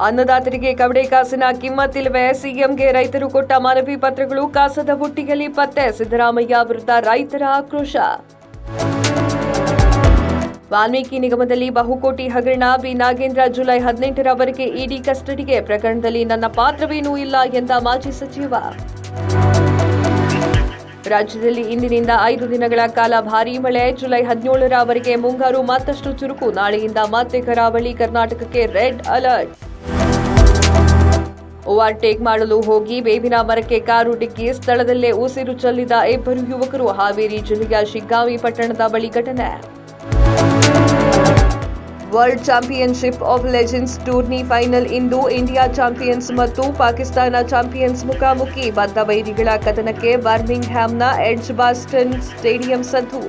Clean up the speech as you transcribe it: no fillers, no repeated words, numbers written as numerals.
ಅನ್ನದಾತರಿಗೆ ಕವಡೆ ಕಾಸಿನ ಕಿಮ್ಮತ್ತಿಲ್ಲವೇ? ಸಿಎಂಗೆ ರೈತರು ಕೊಟ್ಟ ಮನವಿ ಪತ್ರಗಳು ಕಸದ ಬುಟ್ಟಿಯಲ್ಲಿ ಪತ್ತೆ. ಸಿದ್ದರಾಮಯ್ಯ ವಿರುದ್ಧ ರೈತರ ಆಕ್ರೋಶ. ವಾಲ್ಮೀಕಿ ನಿಗಮದಲ್ಲಿ ಬಹುಕೋಟಿ ಹಗರಣ. ಬಿ ನಾಗೇಂದ್ರ ಜುಲೈ 18ರವರೆಗೆ ಇಡಿ ಕಸ್ಟಡಿಗೆ. ಪ್ರಕರಣದಲ್ಲಿ ನನ್ನ ಪಾತ್ರವೇನೂ ಇಲ್ಲ ಎಂದ ಮಾಜಿ ಸಚಿವ. ರಾಜ್ಯದಲ್ಲಿ ಇಂದಿನಿಂದ 5 ದಿನಗಳ ಕಾಲ ಭಾರೀ ಮಳೆ. ಜುಲೈ 17ರವರೆಗೆ ಮುಂಗಾರು ಮತ್ತಷ್ಟು ಚುರುಕು. ನಾಳೆಯಿಂದ ಮತ್ತೆ ಕರಾವಳಿ ಕರ್ನಾಟಕಕ್ಕೆ ರೆಡ್ ಅಲರ್ಟ್. ಓವರ್ಟೇಕ್ ಮಾಡಲು ಹೋಗಿ ಬೇವಿನ ಮರಕ್ಕೆ ಕಾರು ಡಿಕ್ಕಿ. ಸ್ಥಳದಲ್ಲೇ ಉಸಿರು ಚೆಲ್ಲಿದ 2 ಯುವಕರು. ಹಾವೇರಿ ಜಿಲ್ಲೆಯ ಶಿಗ್ಗಾಂವಿ ಪಟ್ಟಣದ ಬಳಿ ಘಟನೆ. World championship of legends tourney final ಇಂದು. ಇಂಡಿಯಾ ಚಾಂಪಿಯನ್ಸ್ ಮತ್ತು ಪಾಕಿಸ್ತಾನ ಚಾಂಪಿಯನ್ಸ್ ಮುಖಾಮುಖಿ. ಬದ್ಧ ವೈರಿಗಳ ಕದನಕ್ಕೆ ಬರ್ಮಿಂಗ್ಹ್ಯಾಮ್ನ ಎಡ್ಜ್ಬಾಸ್ಟನ್ ಸ್ಟೇಡಿಯಂ ಸದ್ದು.